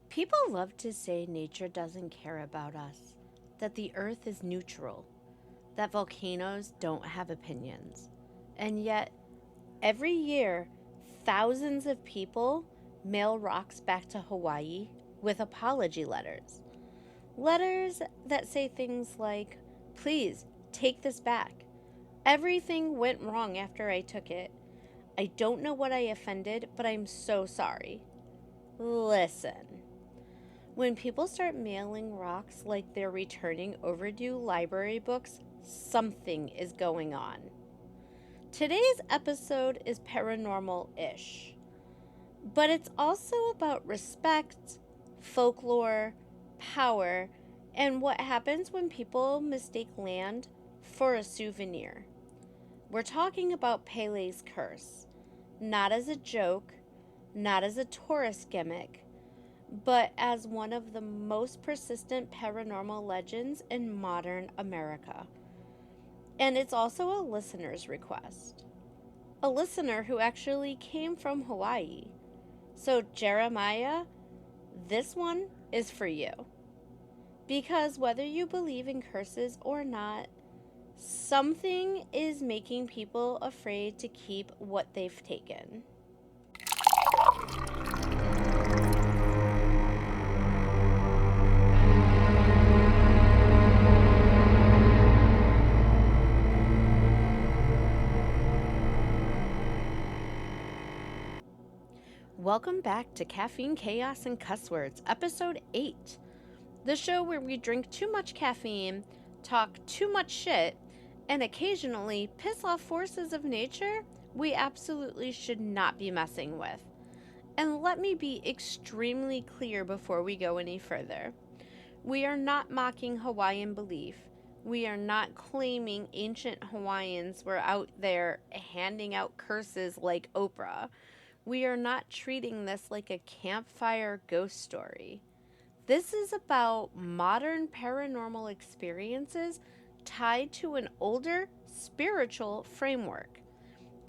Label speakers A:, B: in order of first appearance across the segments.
A: People love to say nature doesn't care about us, that the earth is neutral, that volcanoes don't have opinions. And yet, every year, thousands of people mail rocks back to Hawaii with apology letters. Letters that say things like, please take this back. Everything went wrong after I took it. I don't know what I offended, but I'm so sorry. Listen. When people start mailing rocks like they're returning overdue library books, something is going on. Today's episode is paranormal ish, but it's also about respect, folklore, power, and what happens when people mistake land for a souvenir. We're talking about Pele's curse, not as a joke, not as a tourist gimmick, but as one of the most persistent paranormal legends in modern America. And it's also a listener's request. A listener who actually came from Hawaii. So, Jeremiah, this one is for you. Because whether you believe in curses or not, something is making people afraid to keep what they've taken. Welcome back to Caffeine, Chaos, and Cuss Words, Episode 8. The show where we drink too much caffeine, talk too much shit, and occasionally piss off forces of nature we absolutely should not be messing with. And let me be extremely clear before we go any further. We are not mocking Hawaiian belief. We are not claiming ancient Hawaiians were out there handing out curses like Oprah. We are not treating this like a campfire ghost story. This is about modern paranormal experiences tied to an older spiritual framework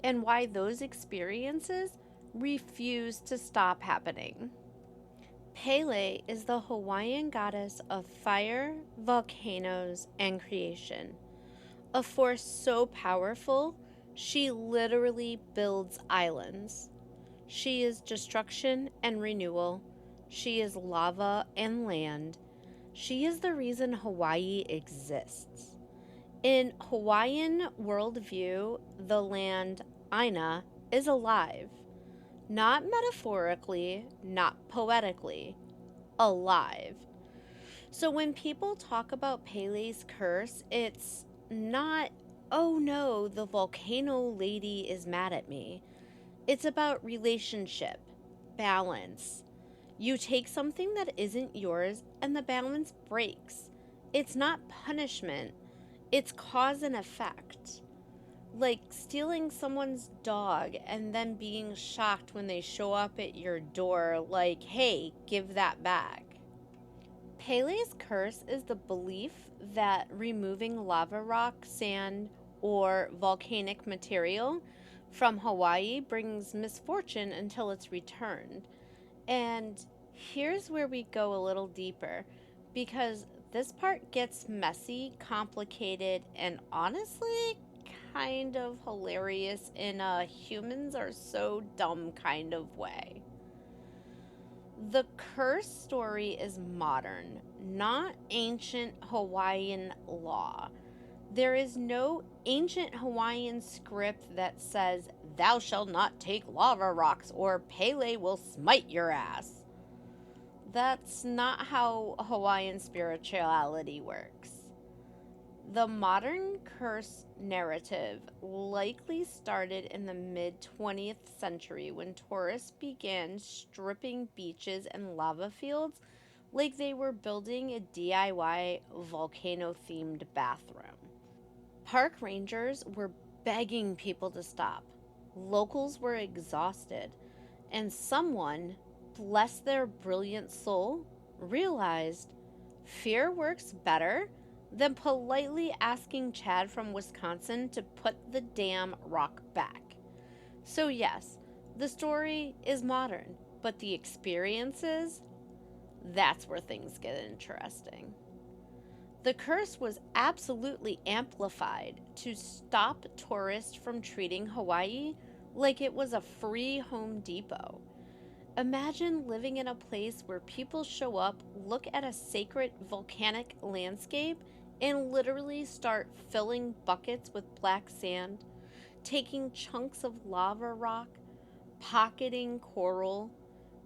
A: and why those experiences refuse to stop happening. Pele is the Hawaiian goddess of fire, volcanoes, and creation. A force so powerful, she literally builds islands. She is destruction and renewal. She is lava and land. She is the reason Hawaii exists. In Hawaiian worldview, the land, Aina, is alive. Not metaphorically, not poetically, alive. So when people talk about Pele's curse, it's not, oh no, the volcano lady is mad at me. It's about relationship, balance. You take something that isn't yours and the balance breaks. It's not punishment, it's cause and effect. Like stealing someone's dog and then being shocked when they show up at your door, like, hey, give that back. Pele's curse is the belief that removing lava rock, sand, or volcanic material from Hawaii brings misfortune until it's returned. And here's where we go a little deeper, because this part gets messy, complicated, and honestly kind of hilarious in a humans are so dumb kind of way. The curse story is modern, not ancient Hawaiian law. There is no ancient Hawaiian script that says, "Thou shalt not take lava rocks or Pele will smite your ass." That's not how Hawaiian spirituality works. The modern curse narrative likely started in the mid 20th century when tourists began stripping beaches and lava fields like they were building a DIY volcano themed bathroom. Park rangers were begging people to stop. Locals were exhausted, and someone, bless their brilliant soul, realized fear works better than politely asking Chad from Wisconsin to put the damn rock back. So, yes, the story is modern, but the experiences, That's where things get interesting. The curse was absolutely amplified to stop tourists from treating Hawaii like it was a free Home Depot. Imagine living in a place where people show up, look at a sacred volcanic landscape, and literally start filling buckets with black sand, taking chunks of lava rock, pocketing coral,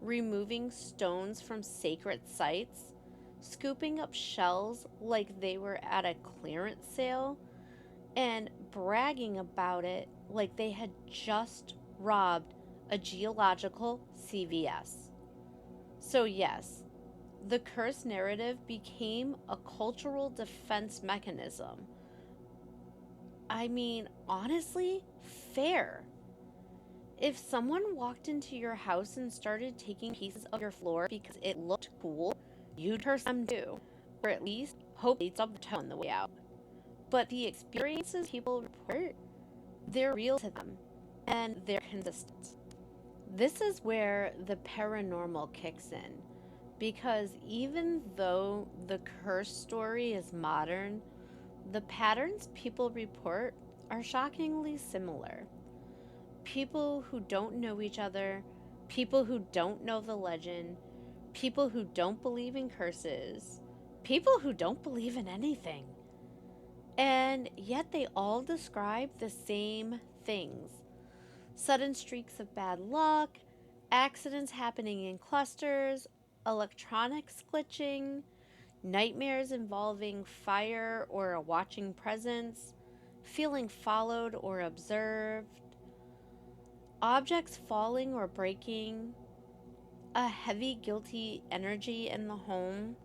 A: removing stones from sacred sites, scooping up shells like they were at a clearance sale, and bragging about it like they had just robbed a geological CVS. So, yes, the curse narrative became a cultural defense mechanism. I mean, honestly, fair. If someone walked into your house and started taking pieces of your floor because it looked cool, you'd curse them too, or at least hope they'd stub their toe on the way out. But the experiences people report, they're real to them, and they're consistent. This is where the paranormal kicks in, because even though the curse story is modern, the patterns people report are shockingly similar. People who don't know each other, people who don't know the legend, people who don't believe in curses, people who don't believe in anything. And yet they all describe the same things: sudden streaks of bad luck, accidents happening in clusters, electronics glitching, nightmares involving fire or a watching presence, feeling followed or observed, objects falling or breaking, a heavy, guilty energy in the home,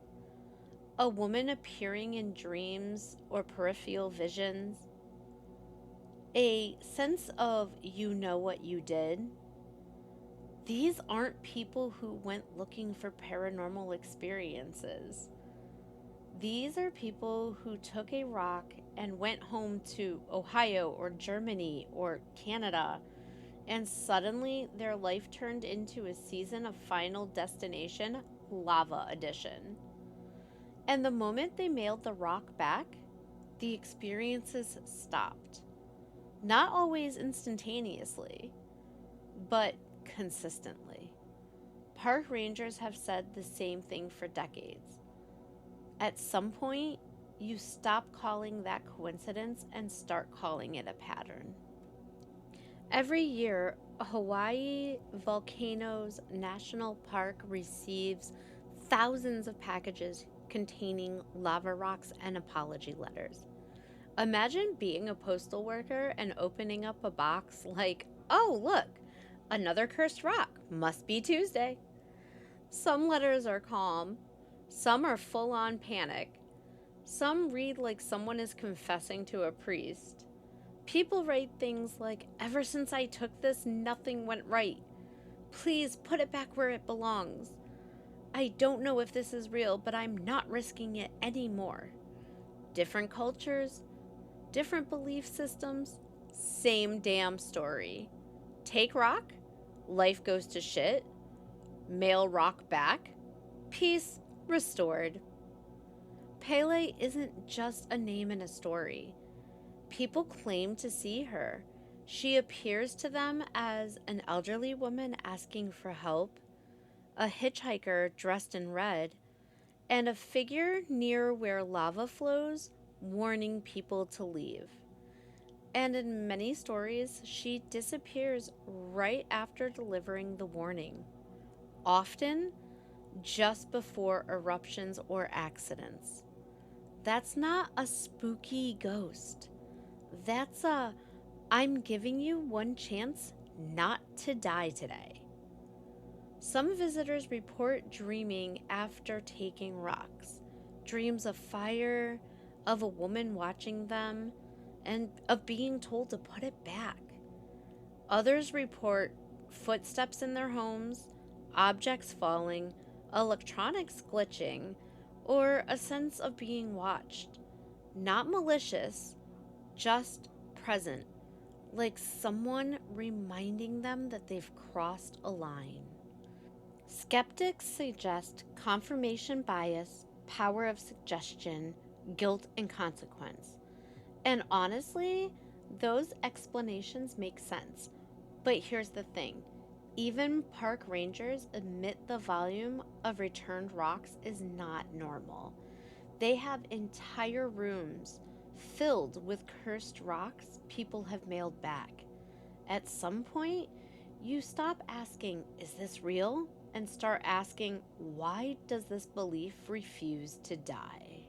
A: a woman appearing in dreams or peripheral visions, a sense of you know what you did. These aren't people who went looking for paranormal experiences. These are people who took a rock and went home to Ohio or Germany or Canada, and suddenly their life turned into a season of Final Destination Lava Edition. And the moment they mailed the rock back, the experiences stopped. Not always instantaneously, but consistently. Park rangers have said the same thing for decades. At some point, you stop calling that coincidence and start calling it a pattern. Every year, Hawaii Volcanoes National Park receives thousands of packages containing lava rocks and apology letters. Imagine being a postal worker and opening up a box like, oh, look, another cursed rock. Must be Tuesday. Some letters are calm, some are full on panic, some read like someone is confessing to a priest. People write things like, ever since I took this, nothing went right. Please put it back where it belongs. I don't know if this is real, but I'm not risking it anymore. Different cultures, different belief systems, same damn story. Take rock, life goes to shit. Mail rock back, peace restored. Pele isn't just a name in a story. People claim to see her. She appears to them as an elderly woman asking for help, a hitchhiker dressed in red, and a figure near where lava flows, warning people to leave. And in many stories, she disappears right after delivering the warning, often just before eruptions or accidents. That's not a spooky ghost. That's a, I'm giving you one chance not to die today. Some visitors report dreaming after taking rocks, dreams of fire, of a woman watching them, and of being told to put it back. Others report footsteps in their homes, objects falling, electronics glitching, or a sense of being watched. Not malicious, just present, like someone reminding them that they've crossed a line. Skeptics suggest confirmation bias, power of suggestion, guilt, and consequence. And honestly, those explanations make sense. But here's the thing, even park rangers admit the volume of returned rocks is not normal. They have entire rooms filled with cursed rocks people have mailed back. At some point, you stop asking, is this real? And start asking, why does this belief refuse to die?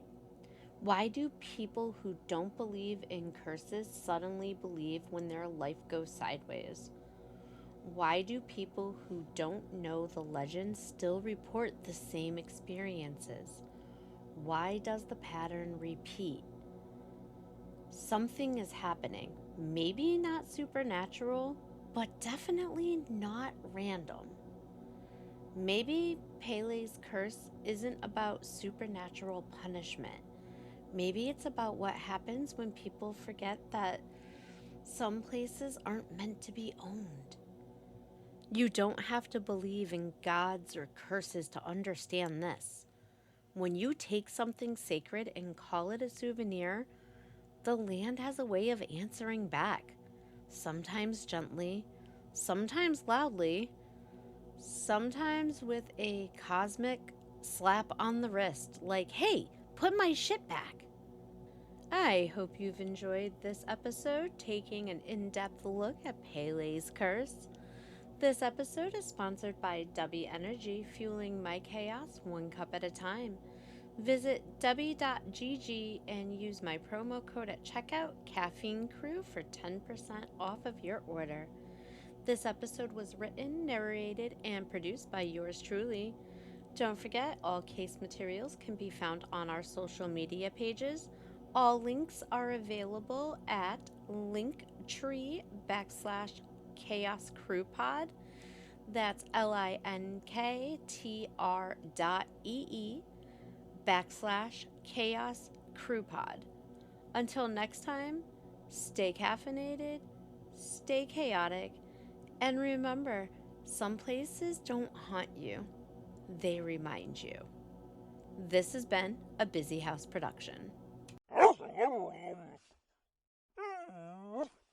A: Why do people who don't believe in curses suddenly believe when their life goes sideways? Why do people who don't know the legends still report the same experiences? Why does the pattern repeat? Something is happening. Maybe not supernatural, but definitely not random. Maybe Pele's curse isn't about supernatural punishment. Maybe it's about what happens when people forget that some places aren't meant to be owned. You don't have to believe in gods or curses to understand this. When you take something sacred and call it a souvenir, the land has a way of answering back. Sometimes gently, sometimes loudly, sometimes with a cosmic slap on the wrist, like, hey, put my shit back. I hope you've enjoyed this episode taking an in-depth look at Pele's curse. This episode is sponsored by W Energy, fueling my chaos one cup at a time. Visit w.gg and use my promo code at checkout, Caffeine Crew, for 10% off of your order. This episode was written, narrated, and produced by yours truly. Don't forget, all case materials can be found on our social media pages. All links are available at linktree/Chaos Crew Pod. That's linktr.ee/Chaos Crew Pod. Until next time, stay caffeinated, stay chaotic, and remember, some places don't haunt you, they remind you. This has been a Busy House production.